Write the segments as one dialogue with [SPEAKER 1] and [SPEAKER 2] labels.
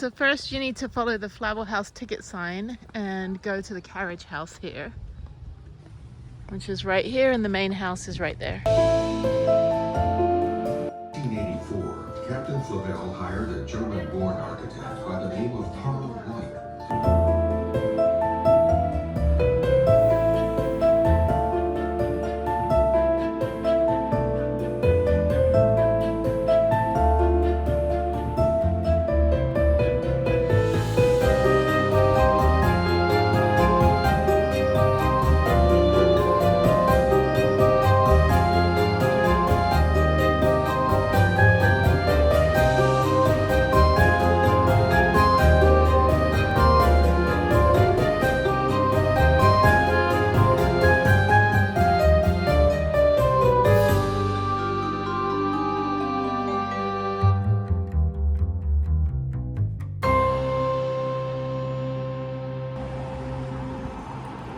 [SPEAKER 1] So first you need to follow the Flower House ticket sign and go to the carriage house here, which is right here, and the main house is right there.
[SPEAKER 2] 1884, Captain Flavel hired a German-born architect by the name of Karl White.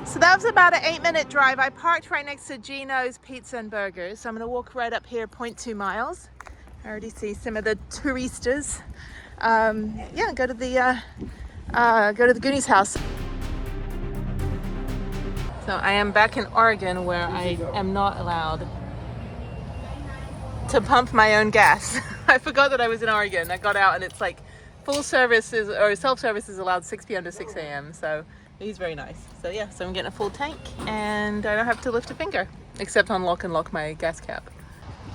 [SPEAKER 1] So that was about an 8-minute drive. I parked right next to Gino's Pizza and Burgers. So I'm gonna walk right up here, 0.2 miles. I already see some of the touristas. Yeah, go to the Goonies house. So I am back in Oregon, where I am not allowed to pump my own gas. I forgot that I was in Oregon. I got out and it's like full services or self-service is allowed 6 p.m. to 6 a.m. So he's very nice. So yeah, so I'm getting a full tank and I don't have to lift a finger except unlock and lock my gas cap.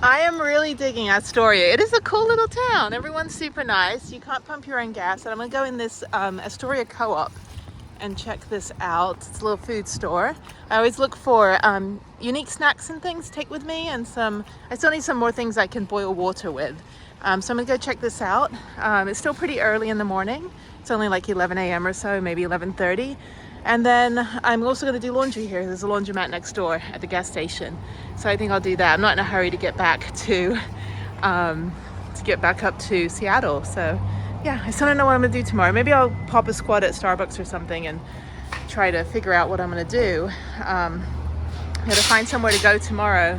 [SPEAKER 1] I am really digging Astoria. It is a cool little town. Everyone's super nice. You can't pump your own gas. And I'm gonna go in this Astoria co-op and check this out. It's a little food store. I always look for unique snacks and things to take with me, and I still need some more things I can boil water with. So I'm gonna go check this out. It's still pretty early in the morning. It's only like 11 a.m. or so, maybe 11:30. And then I'm also gonna do laundry here. There's a laundromat next door at the gas station. So I think I'll do that. I'm not in a hurry to get back up to Seattle. So yeah, I still don't know what I'm gonna do tomorrow. Maybe I'll pop a squat at Starbucks or something and try to figure out what I'm gonna do. I gotta find somewhere to go tomorrow.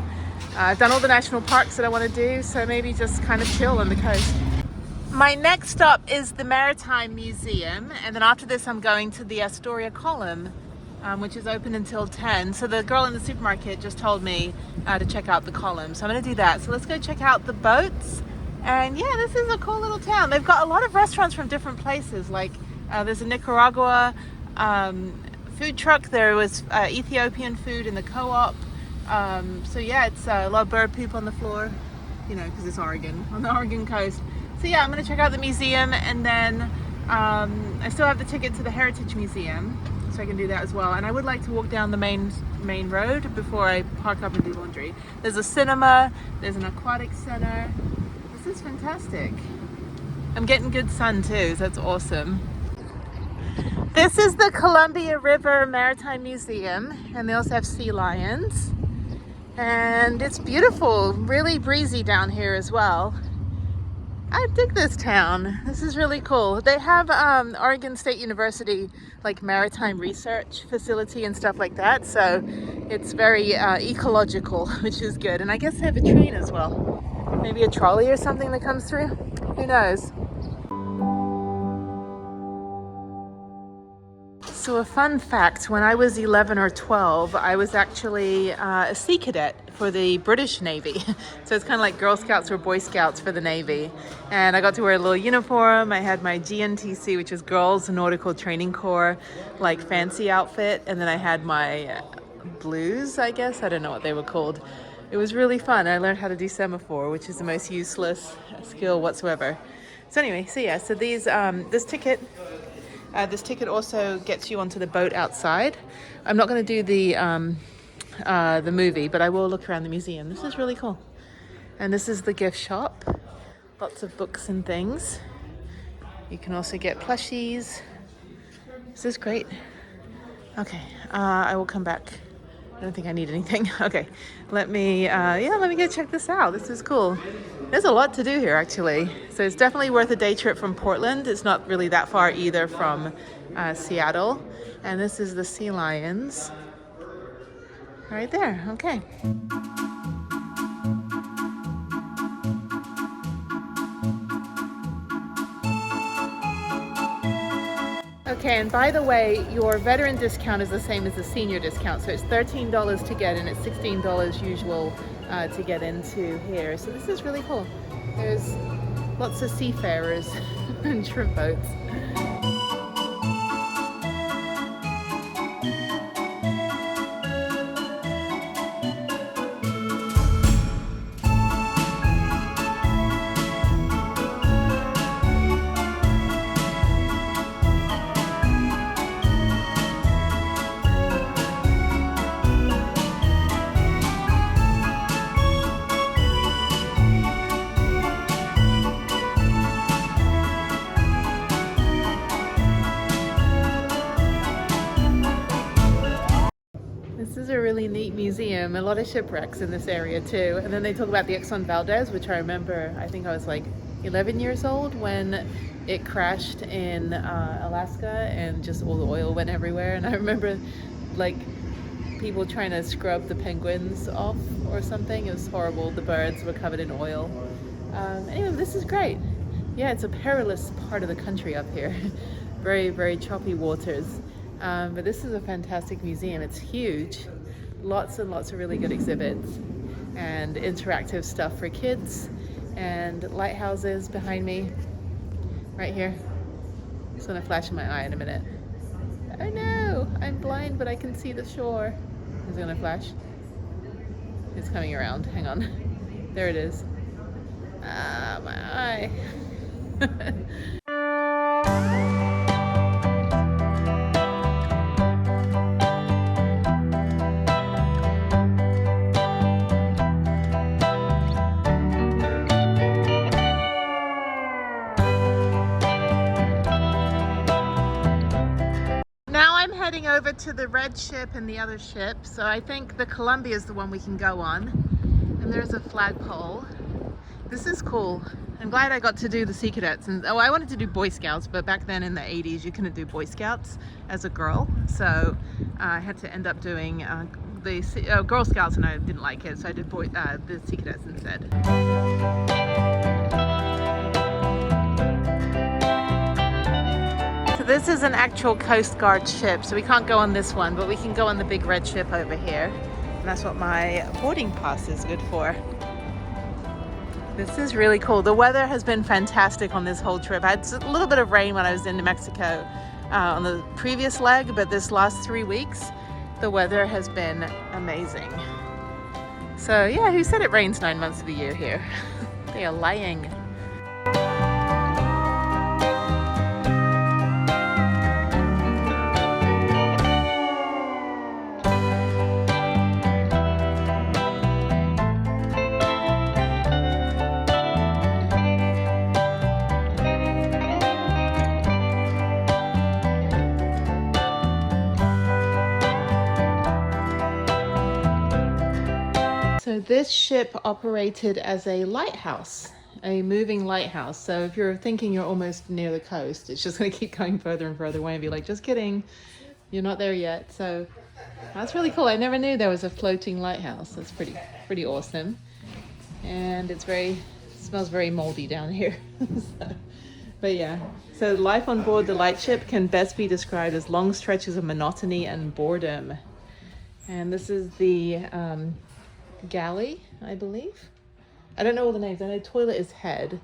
[SPEAKER 1] I've done all the national parks that I want to do, so maybe just kind of chill on the coast. My next stop is the Maritime Museum, and then after this I'm going to the Astoria Column, which is open until 10. So the girl in the supermarket just told me to check out the column, so I'm going to do that. So let's go check out the boats. And yeah, this is a cool little town. They've got a lot of restaurants from different places, like there's a Nicaragua food truck. There was Ethiopian food in the co-op. So yeah, it's a lot of bird poop on the floor, you know, because it's Oregon, on the Oregon coast. So yeah, I'm going to check out the museum, and then I still have the ticket to the Heritage Museum, so I can do that as well. And I would like to walk down the main road before I park up and do laundry. There's a cinema, there's an aquatic center. This is fantastic. I'm getting good sun too, so that's awesome. This is the Columbia River Maritime Museum, and they also have sea lions. And it's beautiful, really breezy down here as well. I dig this town. This is really cool. They have Oregon State University like maritime research facility and stuff like that, so it's very ecological, which is good. And I guess they have a train as well. Maybe a trolley or something that comes through. Who knows? So a fun fact, when I was 11 or 12, I was actually a sea cadet for the British Navy. So it's kind of like Girl Scouts or Boy Scouts for the Navy. And I got to wear a little uniform. I had my GNTC, which is Girls Nautical Training Corps, like fancy outfit. And then I had my blues, I guess. I don't know what they were called. It was really fun. I learned how to do semaphore, which is the most useless skill whatsoever. So anyway, so yeah, so these this ticket also gets you onto the boat outside. I'm not going to do the movie, but I will look around the museum. This is really cool. And this is the gift shop. Lots of books and things. You can also get plushies. This is great. Okay, I will come back. I don't think I need anything. Okay, let me go check this out. This is cool. There's a lot to do here, actually. So it's definitely worth a day trip from Portland. It's not really that far either from Seattle. And this is the sea lions right there. Okay. Okay, and by the way, your veteran discount is the same as the senior discount. So it's $13 to get in, it's $16 usual to get into here. So this is really cool. There's lots of seafarers and shrimp boats. This is a really neat museum, a lot of shipwrecks in this area too. And then they talk about the Exxon Valdez, which I remember, I think I was like 11 years old when it crashed in Alaska and just all the oil went everywhere. And I remember like people trying to scrub the penguins off or something. It was horrible. The birds were covered in oil. Anyway, this is great. Yeah, it's a perilous part of the country up here. Very, very choppy waters. But this is a fantastic museum. It's huge. Lots and lots of really good exhibits and interactive stuff for kids and lighthouses behind me right here. It's gonna flash in my eye in a minute. Oh no, I'm blind, but I can see the shore. Is it gonna flash? It's coming around, hang on. There it is. Ah, my eye. Heading over to the red ship and the other ship. So I think the Columbia is the one we can go on. And there's a flagpole. This is cool. I'm glad I got to do the Sea Cadets. And oh, I wanted to do Boy Scouts, but back then in the 80s you couldn't do Boy Scouts as a girl. So I had to end up doing the Girl Scouts, and I didn't like it. So I did the Sea Cadets instead. This is an actual Coast Guard ship, so we can't go on this one, but we can go on the big red ship over here. And that's what my boarding pass is good for. This is really cool. The weather has been fantastic on this whole trip. I had a little bit of rain when I was in New Mexico on the previous leg, but this last 3 weeks, the weather has been amazing. So yeah, who said it rains 9 months of the year here? They are lying. So this ship operated as a lighthouse, a moving lighthouse. So if you're thinking you're almost near the coast, it's just going to keep going further and further away and be like, just kidding, you're not there yet. So that's really cool. I never knew there was a floating lighthouse. That's pretty awesome. And it smells very moldy down here. But yeah, so life on board the lightship can best be described as long stretches of monotony and boredom. And this is the galley, I believe. I don't know all the names. I know toilet is head.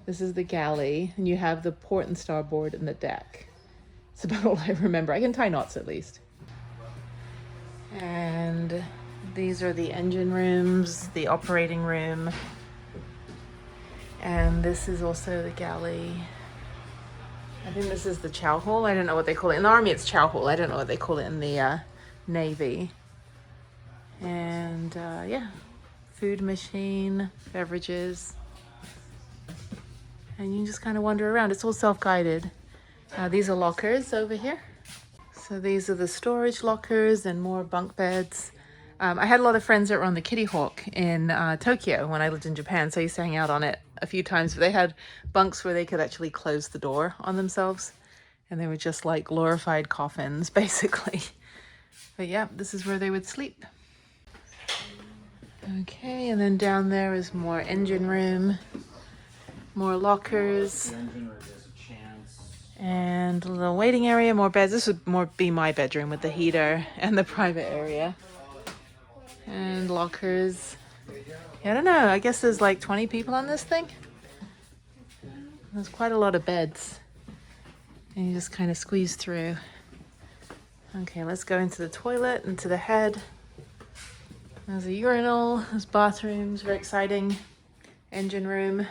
[SPEAKER 1] This is the galley, and you have the port and starboard and the deck. It's about all I remember. I can tie knots at least. And these are the engine rooms, the operating room, and this is also the galley. I think this is the chow hall. I don't know what they call it. In the Army it's chow hall. I don't know what they call it in the Navy. And yeah, food machine, beverages, and you can just kind of wander around. It's all self-guided. These are lockers over here. So these are the storage lockers and more bunk beds. I had a lot of friends that were on the Kitty Hawk in Tokyo when I lived in Japan, so I used to hang out on it a few times. But they had bunks where they could actually close the door on themselves, and they were just like glorified coffins, basically. But yeah, this is where they would sleep. Okay, and then down there is more engine room, more lockers, And a little waiting area, more beds. This would more be my bedroom with the heater and the private area. And lockers. Yeah, I don't know. I guess there's like 20 people on this thing. There's quite a lot of beds. And you just kind of squeeze through. Okay, let's go into the toilet, into the head. There's a urinal, there's bathrooms, very exciting. Engine room.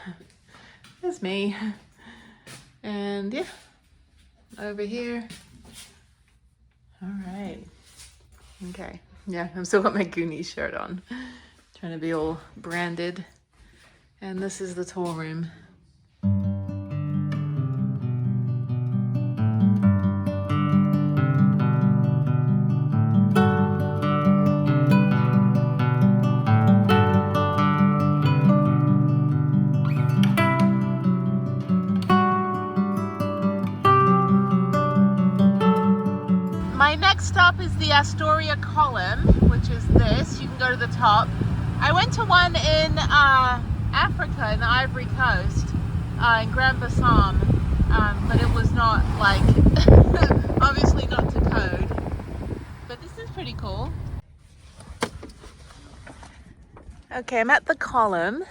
[SPEAKER 1] There's me. And yeah, over here. All right. Okay. Yeah, I've still got my Goonies shirt on. Trying to be all branded. And this is the tour room. My next stop is the Astoria column, which is this. You can go to the top. I went to one in Africa, in the Ivory Coast, in Grand-Bassam, but it was not like, obviously not to code. But this is pretty cool. Okay, I'm at the column.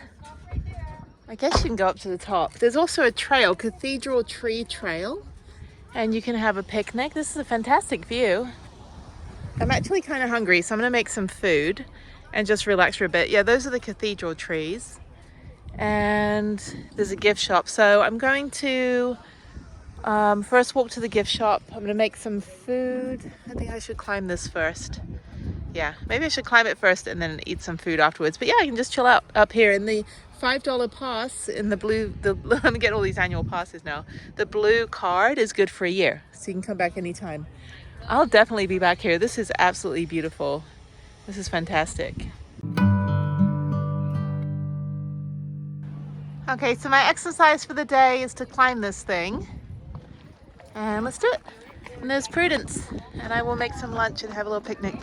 [SPEAKER 1] I guess you can go up to the top. There's also a trail, Cathedral Tree Trail. And you can have a picnic. This is a fantastic view. I'm actually kind of hungry, so I'm gonna make some food and just relax for a bit. Yeah, those are the cathedral trees. And there's a gift shop. So I'm going to first walk to the gift shop. I'm gonna make some food. I think I should climb this first. Yeah, maybe I should climb it first and then eat some food afterwards. But yeah, I can just chill out up here in the $5 pass in the blue. I'm getting all these annual passes now. The blue card is good for a year, so you can come back anytime. I'll definitely be back here. This is absolutely beautiful. This is fantastic. Okay, so my exercise for the day is to climb this thing. And let's do it. And there's Prudence. And I will make some lunch and have a little picnic.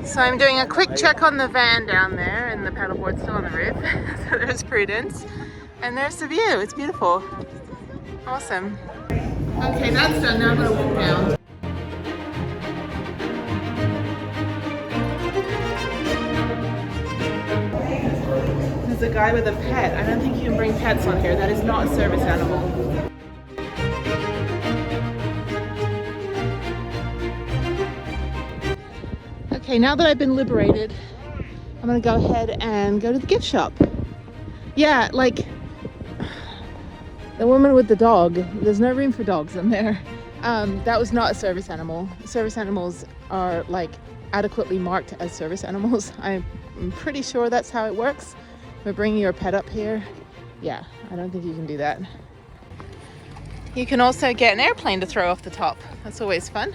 [SPEAKER 1] So I'm doing a quick check on the van down there, and the paddleboard's still on the roof. So there's Prudence, and there's the view. It's beautiful. Awesome. Okay, that's done. Now I'm gonna walk down. There's a guy with a pet. I don't think you can bring pets on here. That is not a service animal. Okay, now that I've been liberated, I'm gonna go ahead and go to the gift shop. Yeah, like the woman with the dog, there's no room for dogs in there. That was not a service animal. Service animals are like adequately marked as service animals. I'm pretty sure that's how it works. We're bringing your pet up here. Yeah, I don't think you can do that. You can also get an airplane to throw off the top. That's always fun.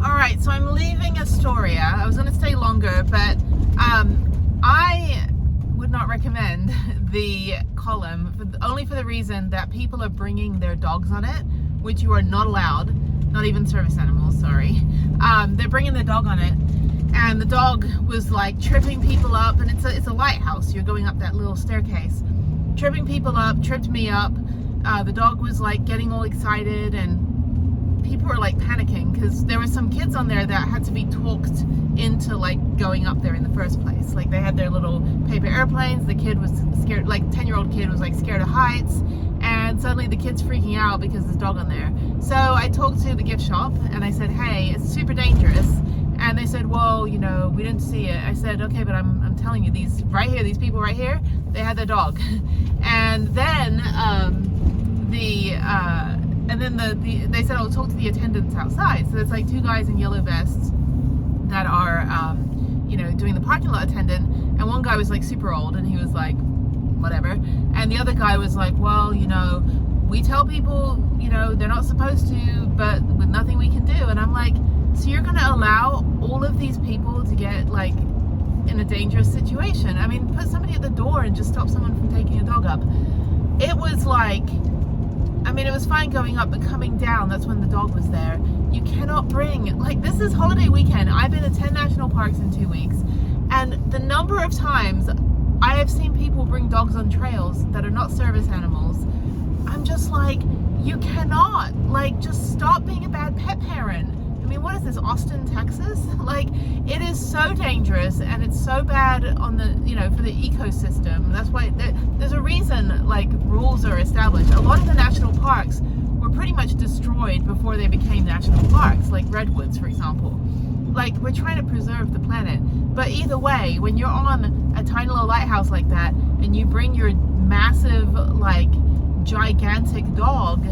[SPEAKER 1] All right, so I'm leaving Astoria. I was gonna stay longer, but I would not recommend the column, only for the reason that people are bringing their dogs on it, which you are not allowed, not even service animals, sorry. They're bringing their dog on it, and the dog was like tripping people up, and it's a lighthouse. You're going up that little staircase. Tripping people up, tripped me up. The dog was like getting all excited, and people were like panicking because there were some kids on there that had to be talked into like going up there in the first place. Like they had their little paper airplanes. The kid was scared, like 10-year-old kid was like scared of heights, and suddenly the kid's freaking out because there's a dog on there. So I talked to the gift shop and I said, hey, it's super dangerous. And they said, well, you know, we didn't see it. I said, okay, but I'm telling you, these right here, these people right here, they had their dog. And then they said, oh, talk to the attendants outside. So there's like two guys in yellow vests that are, you know, doing the parking lot attendant. And one guy was like super old, and he was like, whatever. And the other guy was like, well, you know, we tell people, you know, they're not supposed to, but with nothing we can do. And I'm like, so you're going to allow all of these people to get like in a dangerous situation? I mean, put somebody at the door and just stop someone from taking a dog up. It was like, I mean, it was fine going up, but coming down, that's when the dog was there. You cannot bring, like, this is holiday weekend. I've been to 10 national parks in 2 weeks, and the number of times I have seen people bring dogs on trails that are not service animals, I'm just like, you cannot, like, just stop being a bad pet parent. I mean, what is this, Austin, Texas? Like, it is so dangerous, and it's so bad on the, you know, for the ecosystem. That's why there's a reason, like, rules are established. A lot of the national parks were pretty much destroyed before they became national parks, like redwoods, for example. Like, we're trying to preserve the planet. But either way, when you're on a tiny little lighthouse like that, and you bring your massive, like, gigantic dog,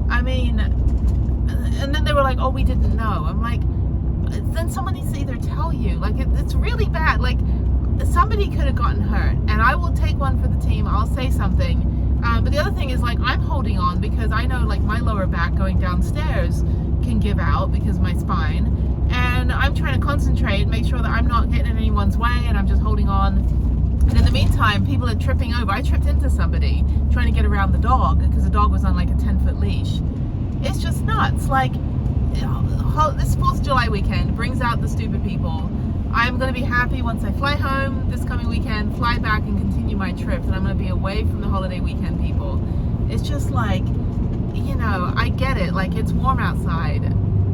[SPEAKER 1] I mean, and then they were like, oh, we didn't know. I'm like, then someone needs to either tell you. Like, it's really bad. Like, somebody could have gotten hurt, and I will take one for the team. I'll say something. But the other thing is, like, I'm holding on because I know, like, my lower back going downstairs can give out because of my spine. And I'm trying to concentrate, make sure that I'm not getting in anyone's way, and I'm just holding on. And in the meantime, people are tripping over. I tripped into somebody trying to get around the dog because the dog was on like a 10-foot leash. It's just nuts. Like, this 4th of July weekend brings out the stupid people. I'm going to be happy once I fly home this coming weekend, fly back and continue my trip, and I'm going to be away from the holiday weekend people. It's just like, you know, I get it. Like, it's warm outside.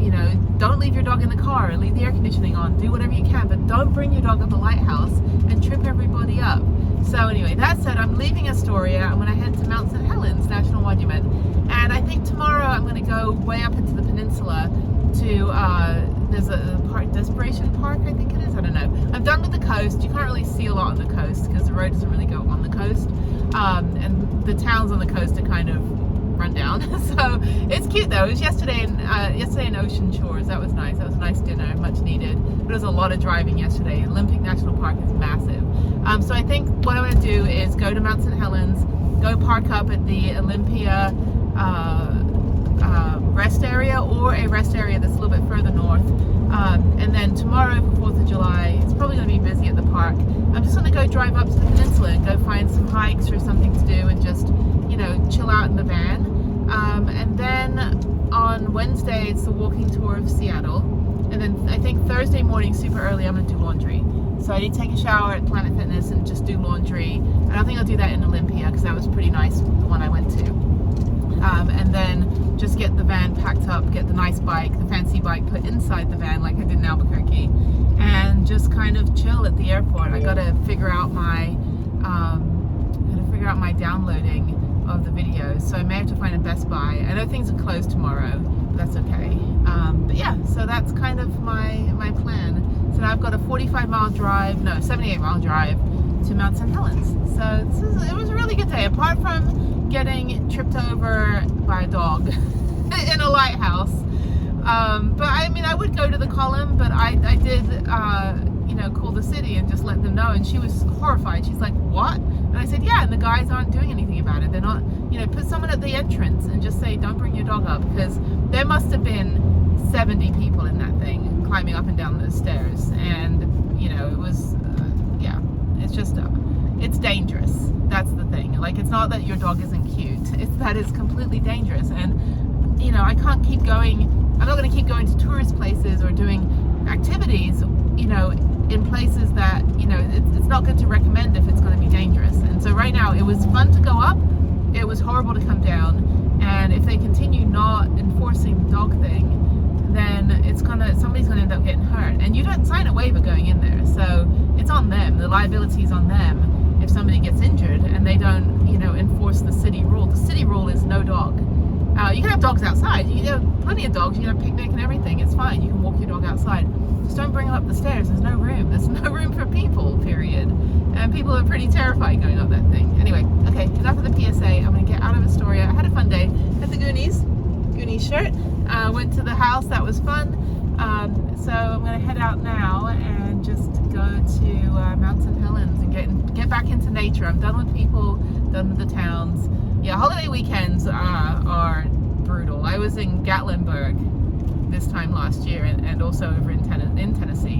[SPEAKER 1] You know, don't leave your dog in the car, leave the air conditioning on, do whatever you can, but don't bring your dog up the lighthouse and trip everybody up. So anyway, that said, I'm leaving Astoria. I'm going to head to Mount St. Helens National Monument, and I think tomorrow I'm going to go way up into the peninsula to, there's a park, Desperation Park, I think it is, I don't know. I'm done with the coast. You can't really see a lot on the coast because the road doesn't really go on the coast, and the towns on the coast are kind of run down. So it's cute though. It was yesterday in Ocean Shores. That was nice. That was a nice dinner, much needed. But it was a lot of driving yesterday. Olympic National Park is massive. So I think what I'm going to do is go to Mount St. Helens, go park up at the Olympia rest area, or a rest area that's a little bit further north. And then tomorrow for 4th of July, it's probably going to be busy at the park. I'm just going to go drive up to the peninsula and go find some hikes or something to do and just, you know, chill out in the van. And then on Wednesday, it's the walking tour of Seattle. And then I think Thursday morning, super early, I'm going to do laundry. So I need to take a shower at Planet Fitness and just do laundry. And I think I'll do that in Olympia because that was pretty nice, the one I went to. And then just get the van packed up, get the nice bike, the fancy bike put inside the van like I did in Albuquerque, and just kind of chill at the airport. I got to figure out my downloading of the videos, so I may have to find a Best Buy. I know things are closed tomorrow, but that's okay. But yeah, so that's kind of my plan. So now I've got a 45-mile drive, no, 78-mile drive to Mount St. Helens. So it was a really good day, apart from getting tripped over by a dog in a lighthouse. But I mean, I would go to the column, but I did, you know, call the city and just let them know, and she was horrified. She's like, what? And I said, yeah, and the guys aren't doing anything about it. They're not, you know, put someone at the entrance and just say, don't bring your dog up, because there must have been 70 people in that thing climbing up and down those stairs. And, you know, it was, yeah, it's just, it's dangerous. That's the thing. Like, it's not that your dog isn't cute. It's that it's completely dangerous. And, you know, I can't keep going. I'm not going to keep going to tourist places or doing activities, you know, in places that, you know, it's not good to recommend if it's going to be dangerous. And so right now, it was fun to go up. It was horrible to come down. And if they continue not enforcing the dog thing, then somebody's gonna end up getting hurt. And you don't sign a waiver going in there, so it's on them. The liability is on them if somebody gets injured and they don't, you know, enforce the city rule. The city rule is no dog. You can have dogs outside. You can have plenty of dogs. You can have picnic and everything. It's fine. You can walk your dog outside. Just don't bring them up the stairs. There's no room. There's no room for people, period. And people are pretty terrified going up that thing. Anyway, okay, enough of the PSA. I'm going to get out of Astoria. I had a fun day. Had the Goonies shirt. Went to the house. That was fun. So I'm going to head out now and just go to Mount St. Helens and get back into nature. I'm done with people, done with the towns. Yeah, holiday weekends are brutal. I was in Gatlinburg this time last year, and also over in Tennessee,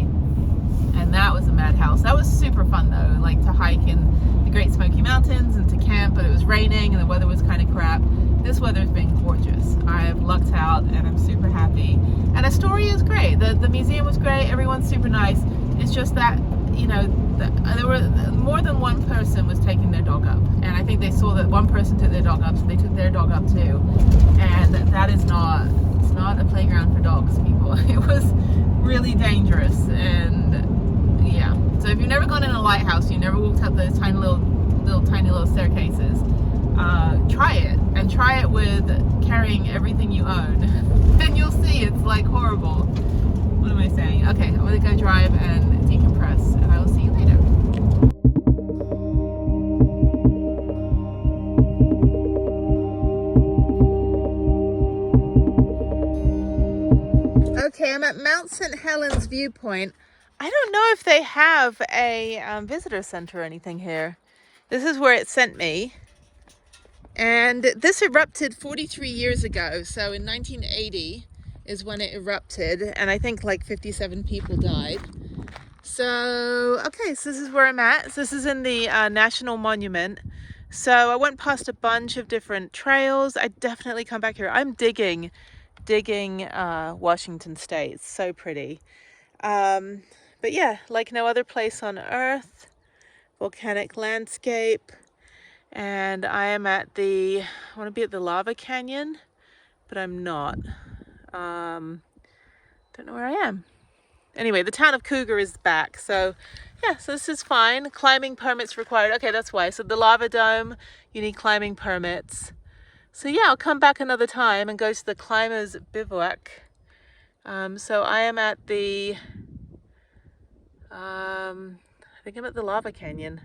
[SPEAKER 1] and that was a madhouse. That was super fun though, like to hike in the Great Smoky Mountains and to camp, but it was raining and the weather was kind of crap. This weather's been gorgeous. I have lucked out and I'm super happy. And Astoria is great. The museum was great. Everyone's super nice. It's just that, you know, there were more than one person was taking their dog up, and I think they saw that one person took their dog up, so they took their dog up too. And that is not, it's not a playground for dogs, people. It was really dangerous. And yeah, so if you've never gone in a lighthouse, you never walked up those tiny little staircases, try it, and try it with carrying everything you own, and you'll see it's like horrible. What am I saying? Okay, I'm gonna go drive and decompress, and I will see you later. Okay, I'm at Mount St. Helens viewpoint. I don't know if they have a visitor center or anything here. This is where it sent me. And this erupted 43 years ago. So in 1980 is when it erupted. And I think like 57 people died. So, okay, so this is where I'm at. So this is in the National Monument. So I went past a bunch of different trails. I definitely come back here. I'm digging Washington State. It's so pretty. But yeah, like no other place on earth. Volcanic landscape. And I am at I want to be at the lava canyon, but I'm not. Don't know where I am. Anyway, the town of Cougar is back. So yeah, so this is fine. Climbing permits required. Okay, that's why. So the lava dome, you need climbing permits. So yeah, I'll come back another time and go to the climbers bivouac. So I am at I think I'm at the lava canyon.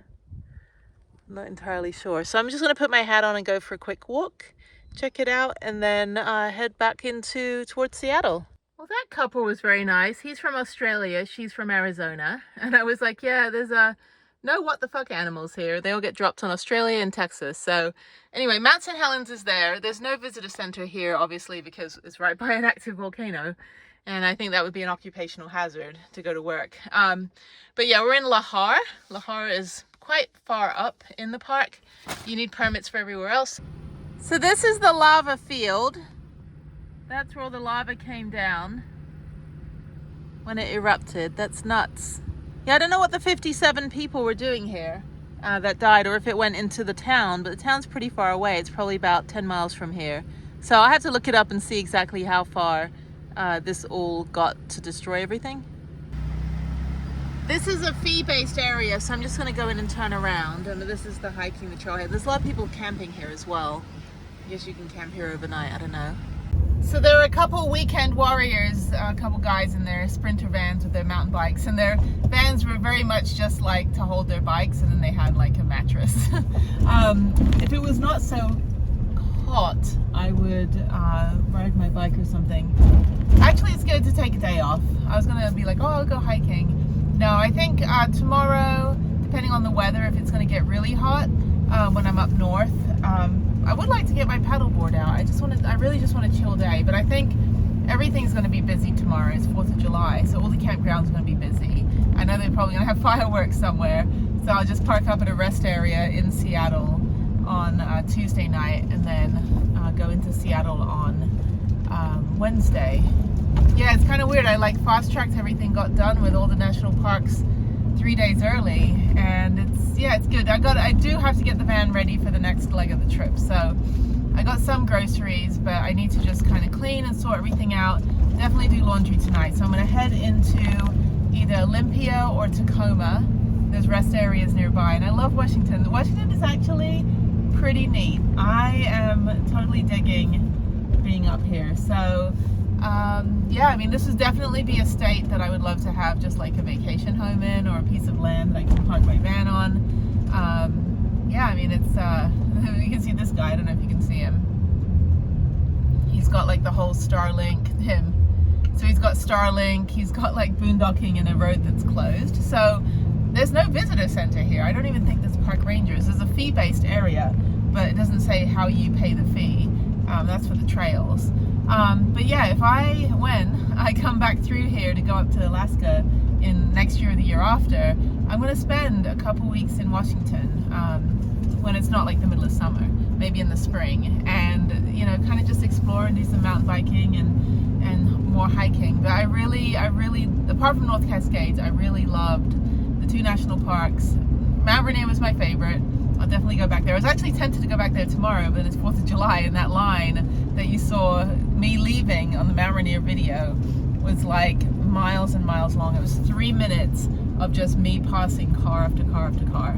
[SPEAKER 1] I'm not entirely sure. So I'm just going to put my hat on and go for a quick walk, check it out, and then head back towards Seattle. Well, that couple was very nice. He's from Australia, she's from Arizona. And I was like, yeah, there's no what the fuck animals here. They all get dropped on Australia and Texas. So anyway, Mount St. Helens is there. There's no visitor center here, obviously, because it's right by an active volcano. And I think that would be an occupational hazard to go to work. But yeah, we're in Lahar. Lahar is quite far up in the park. You need permits for everywhere else. So this is the lava field. That's where all the lava came down when it erupted. That's nuts. Yeah, I don't know what the 57 people were doing here that died, or if it went into the town, but the town's pretty far away. It's probably about 10 miles from here. So I have to look it up and see exactly how far this all got to destroy everything. This is a fee-based area, so I'm just going to go in and turn around. And this is the hiking, the trailhead. There's a lot of people camping here as well. I guess you can camp here overnight, I don't know. So there are a couple weekend warriors, a couple guys in their Sprinter vans with their mountain bikes, and their vans were very much just like to hold their bikes, and then they had like a mattress. If it was not so hot, I would ride my bike or something. Actually, it's good to take a day off. I was gonna be like, oh, I'll go hiking. No, I think tomorrow, depending on the weather, if it's gonna get really hot when I'm up north, I would like to get my paddleboard out. I really just want a chill day, but I think everything's gonna be busy tomorrow. It's 4th of July, so all the campgrounds are gonna be busy. I know they're probably gonna have fireworks somewhere, so I'll just park up at a rest area in Seattle on Tuesday night, and then go into Seattle on Wednesday. Yeah, it's kind of weird. I like fast-tracked everything, got done with all the national parks 3 days early, and it's good. I do have to get the van ready for the next leg of the trip, so I got some groceries, but I need to just kind of clean and sort everything out. Definitely do laundry tonight, so I'm going to head into either Olympia or Tacoma. There's rest areas nearby, and I love Washington. Washington is actually pretty neat. I am totally digging being up here. So yeah, I mean, this would definitely be a state that I would love to have just like a vacation home in, or a piece of land that I can park my van on. Yeah, I mean, it's you can see this guy. I don't know if you can see him. He's got like the whole Starlink, so he's got Starlink, he's got like boondocking in a road that's closed. So there's no visitor center here. I don't even think there's park rangers. There's a fee-based area, but it doesn't say how you pay the fee. That's for the trails. But yeah, when I come back through here to go up to Alaska in next year or the year after, I'm going to spend a couple weeks in Washington when it's not like the middle of summer, maybe in the spring, and you know, kind of just explore and do some mountain biking and more hiking. But I really, apart from North Cascades, I really loved the 2 national parks. Mount Rainier was my favorite. I'll definitely go back there. I was actually tempted to go back there tomorrow, but it's 4th of July, and that line that you saw me leaving on the Mount Rainier video was like miles and miles long. It was 3 minutes of just me passing car after car after car.